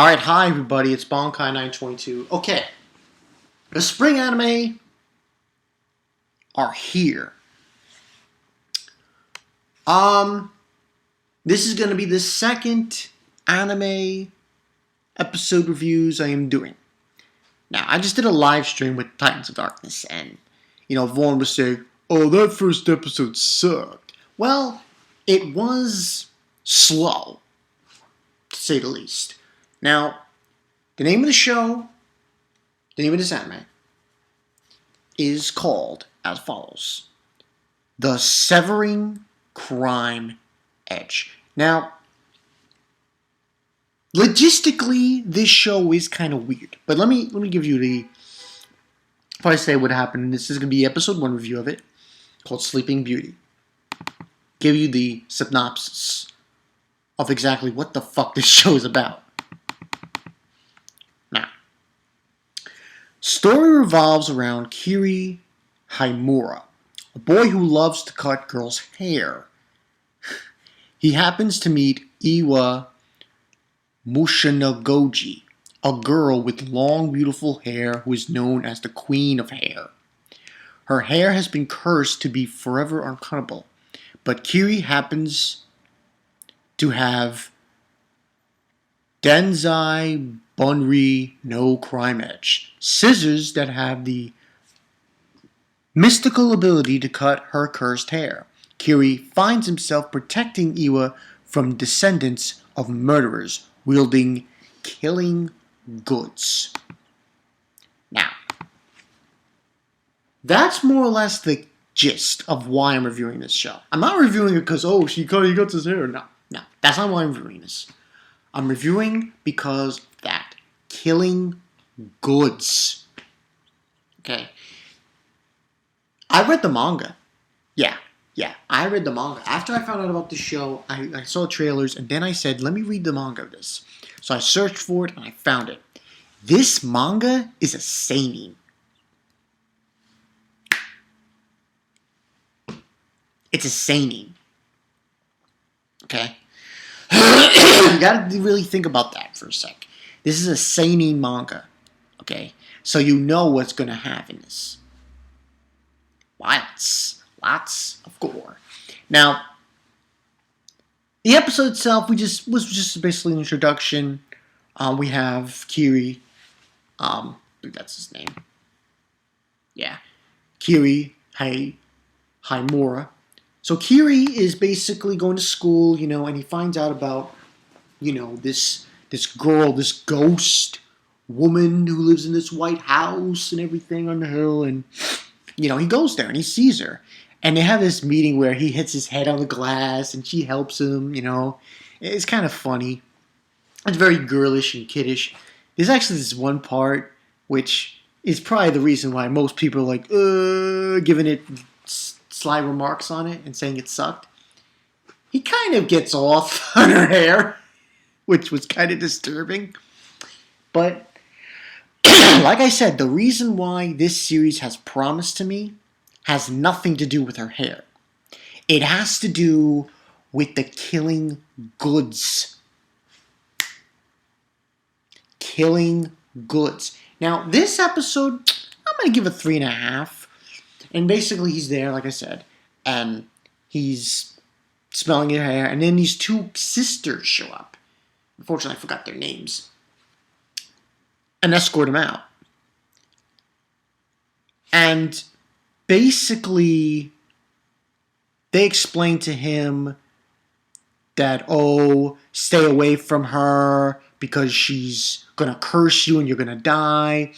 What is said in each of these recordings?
Alright, hi everybody, it's Bonkai922. Okay, the spring anime are here. This is going to be the second anime episode reviews I am doing. Now, I just did a live stream with Titans of Darkness, and, Vaughn was saying, oh, that first episode sucked. Well, it was slow, to say the least. Now, the name of the show, the name of this anime, is called as follows: The Severing Crime Edge. Now, logistically, this show is kind of weird, but let me give you the. If I say what happened, this is going to be episode 1 review of it, called Sleeping Beauty. Give you the synopsis of exactly what the fuck this show is about. Now, story revolves around Kiri Haimura, a boy who loves to cut girls' hair. He happens to meet Iwa Mushinagoji, a girl with long, beautiful hair who is known as the Queen of Hair. Her hair has been cursed to be forever uncuttable, but Kiri happens to have Denzai Bunri no Crime Edge, scissors that have the mystical ability to cut her cursed hair. Kiri finds himself protecting Iwa from descendants of murderers wielding killing goods. Now, that's more or less the gist of why I'm reviewing this show. I'm not reviewing it because, he cuts his hair. No, that's not why I'm reviewing this. I'm reviewing because of that. Killing goods. Okay. I read the manga. Yeah, I read the manga. After I found out about the show, I saw trailers, and then I said, let me read the manga of this. So I searched for it, and I found it. This manga is a seinen. It's a seinen. Okay? You gotta really think about that for a sec. This is a seinen manga. Okay? So you know what's gonna have in this. Violence. Lots of gore. Now, the episode itself was just basically an introduction. We have Kiri. I believe that's his name. Yeah. Kiri Haimura. So Kiri is basically going to school, and he finds out about, this girl, this ghost woman who lives in this white house and everything on the hill, and, he goes there and he sees her. And they have this meeting where he hits his head on the glass and she helps him, It's kind of funny. It's very girlish and kiddish. There's actually this one part which is probably the reason why most people are like, giving it sly remarks on it and saying it sucked. He kind of gets off on her hair, which was kind of disturbing. But, like I said, the reason why this series has promise to me has nothing to do with her hair. It has to do with the killing goods. Killing goods. Now, this episode, I'm going to give a 3.5. And basically, he's there, like I said, and he's smelling her hair, and then these two sisters show up. Unfortunately, I forgot their names. And escort him out. And basically, they explain to him that, stay away from her because she's going to curse you and you're going to die.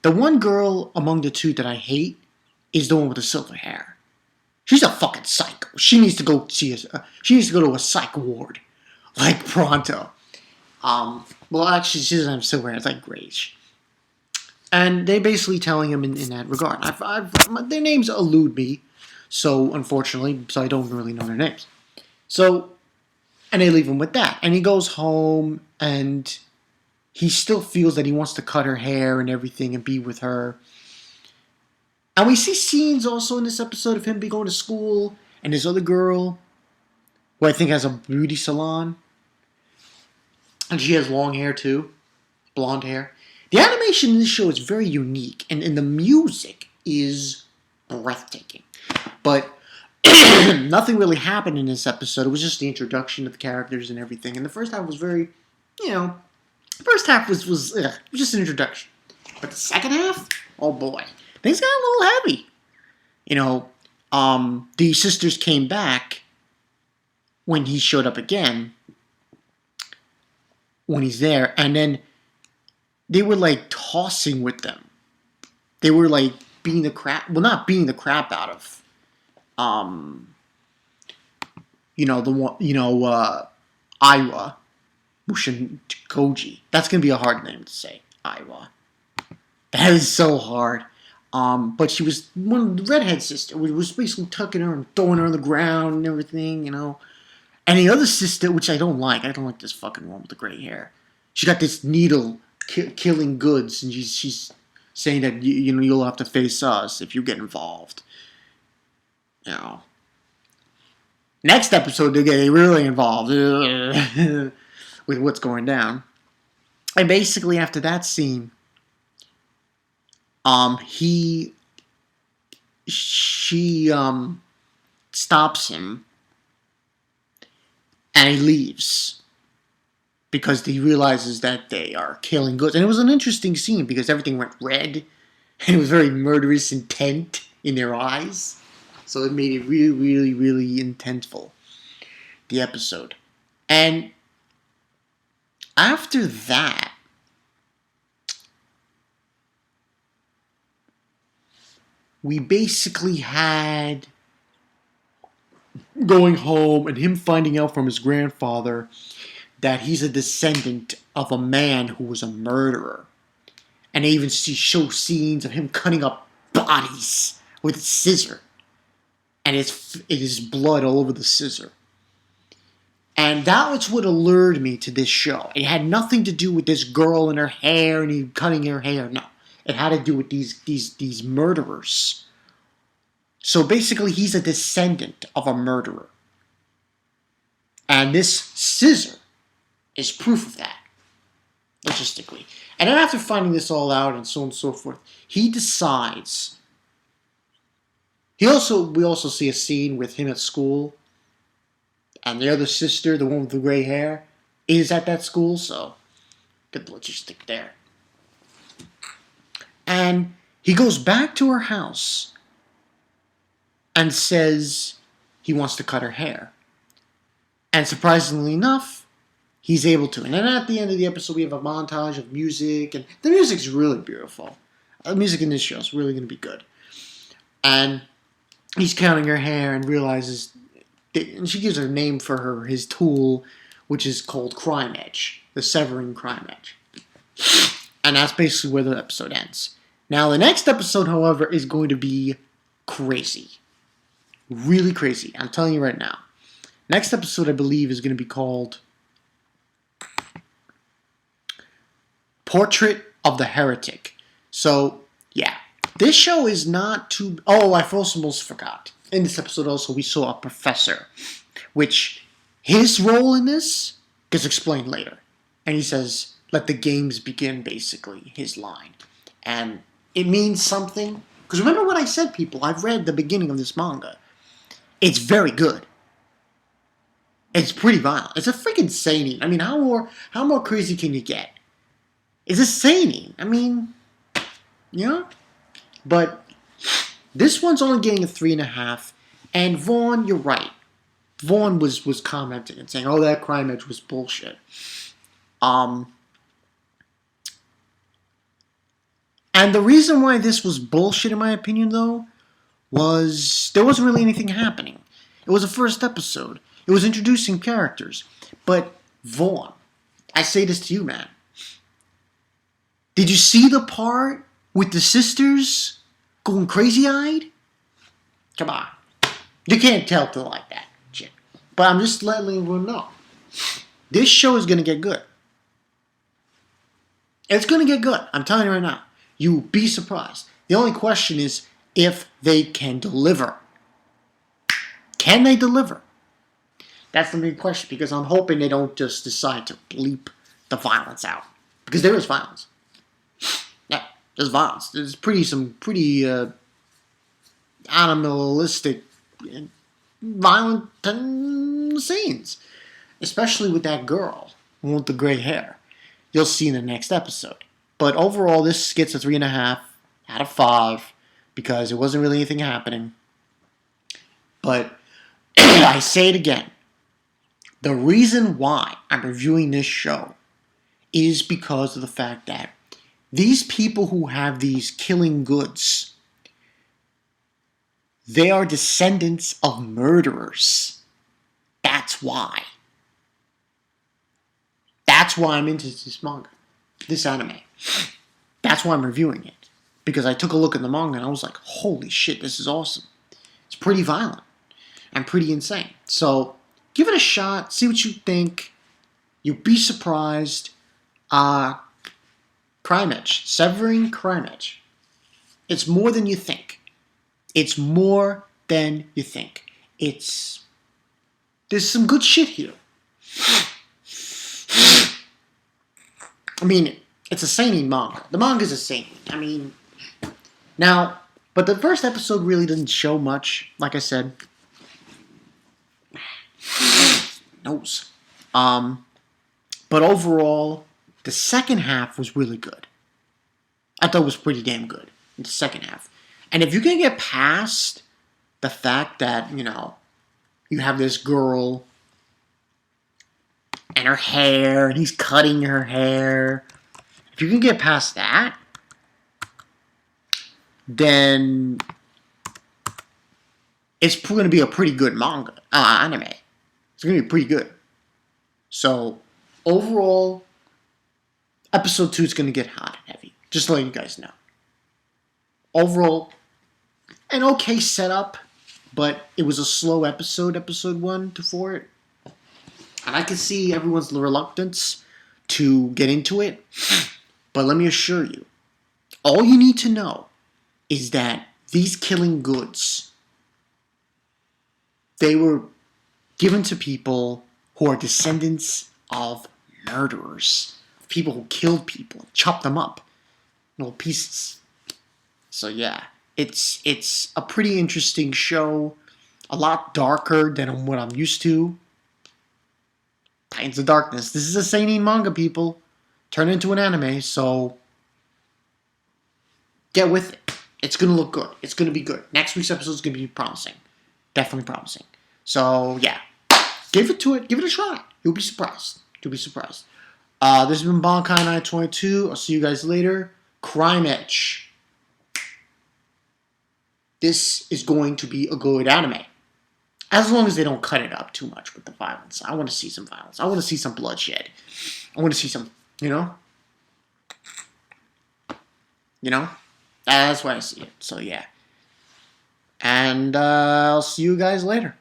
The one girl among the two that I hate is the one with the silver hair. She's a fucking psycho. She needs to go she needs to go to a psych ward. Like, pronto. Well, actually, she doesn't have silver hair. It's like grayish. And they're basically telling him in that regard. Their names elude me, so unfortunately, I don't really know their names. So, and they leave him with that. And he goes home, and he still feels that he wants to cut her hair and everything and be with her. And we see scenes also in this episode of him going to school, and this other girl, who I think has a beauty salon. And she has long hair too. blonde hair. The animation in this show is very unique, and the music is breathtaking. But nothing really happened in this episode. It was just the introduction of the characters and everything. And the first half was very, the first half was just an introduction. But the second half, oh boy, things got a little heavy. The sisters came back when he showed up again, when he's there, and then they were like tossing with them. They were like beating the crap, well, not beating the crap out of, Iwa Mushin That's gonna be a hard name to say, Iwa. That is so hard. But she was the redhead sister. We was basically tucking her and throwing her on the ground and everything, And the other sister, which I don't like this fucking one with the gray hair. She got this needle killing goods, and she's saying that you'll have to face us if you get involved. Next episode, they're getting really involved with what's going down. And basically, after that scene, she stops him, and he leaves because he realizes that they are killing goods. And it was an interesting scene because everything went red, and it was very murderous intent in their eyes. So it made it really, really, really intentful, the episode. And after that, we basically had going home and him finding out from his grandfather that he's a descendant of a man who was a murderer. And they even show scenes of him cutting up bodies with a scissor. And it is blood all over the scissor. And that was what allured me to this show. It had nothing to do with this girl and her hair and he cutting her hair. No. It had to do with these murderers. So basically, he's a descendant of a murderer. And this scissor is proof of that, logistically. And then after finding this all out and so on and so forth, he decides. We also see a scene with him at school, and the other sister, the one with the gray hair, is at that school. So good logistic there. And he goes back to her house and says he wants to cut her hair. And surprisingly enough, he's able to. And then at the end of the episode, we have a montage of music. And the music's really beautiful. The music in this show is really going to be good. And he's counting her hair and realizes... And she gives her name for his tool, which is called Crime Edge. The Severing Crime Edge. And that's basically where the episode ends. Now, the next episode, however, is going to be crazy. Really crazy. I'm telling you right now. Next episode, I believe, is going to be called Portrait of the Heretic. So, yeah. This show is not too... Oh, I almost forgot. In this episode also, we saw a professor. Which, his role in this gets explained later. And he says, let the games begin, basically. His line. And it means something. Because remember what I said, people. I've read the beginning of this manga. It's very good. It's pretty violent. It's a freaking seinen. I mean, how more crazy can you get? It's a seinen. I mean, But this one's only getting a 3.5. And Vaughn, you're right. Vaughn was commenting and saying, "Oh, that Crime Edge was bullshit." And the reason why this was bullshit, in my opinion, though, was there wasn't really anything happening. It was the first episode. It was introducing characters. But Vaughn, I say this to you, man. Did you see the part with the sisters going crazy-eyed? Come on. You can't tell till like that shit. But I'm just letting everyone know. This show is going to get good. It's going to get good. I'm telling you right now. You'll be surprised. The only question is if they can deliver. Can they deliver? That's the main question, because I'm hoping they don't just decide to bleep the violence out. Because there is violence. Yeah, there's violence. There's some pretty animalistic, violent scenes. Especially with that girl with the gray hair. You'll see in the next episode. But overall, this gets a 3.5 out of 5 because it wasn't really anything happening. But I say it again. The reason why I'm reviewing this show is because of the fact that these people who have these killing goods, they are descendants of murderers. That's why. That's why I'm into this manga, this anime. That's why I'm reviewing it. Because I took a look at the manga and I was like, holy shit, this is awesome. It's pretty violent and pretty insane. So, give it a shot, see what you think. You'll be surprised. Crime Edge, Severing Crime Edge. It's more than you think. It's more than you think. There's some good shit here. I mean, it's a seinen manga. The manga's a seinen. I mean, now, but the first episode really doesn't show much, like I said. Nose. But overall, the second half was really good. I thought it was pretty damn good in the second half. And if you can get past the fact that, you have this girl and her hair, and he's cutting her hair. If you can get past that, then it's going to be a pretty good anime. It's going to be pretty good. So, overall, episode 2 is going to get hot and heavy. Just to let you guys know. Overall, an okay setup, but it was a slow episode 1 to 4. And I can see everyone's reluctance to get into it. But let me assure you, all you need to know is that these killing goods, they were given to people who are descendants of murderers. People who killed people, chopped them up in little pieces. So yeah, it's a pretty interesting show. A lot darker than what I'm used to. Titans of Darkness. This is a seinen manga, people. Turn it into an anime, so get with it. It's going to look good. It's going to be good. Next week's episode is going to be promising. Definitely promising. So, yeah. Give it a try. You'll be surprised. This has been Bankai 922. I'll see you guys later. Crime Edge. This is going to be a good anime. As long as they don't cut it up too much with the violence. I want to see some violence. I want to see some bloodshed. I want to see some, That's why I see it. So, yeah. And I'll see you guys later.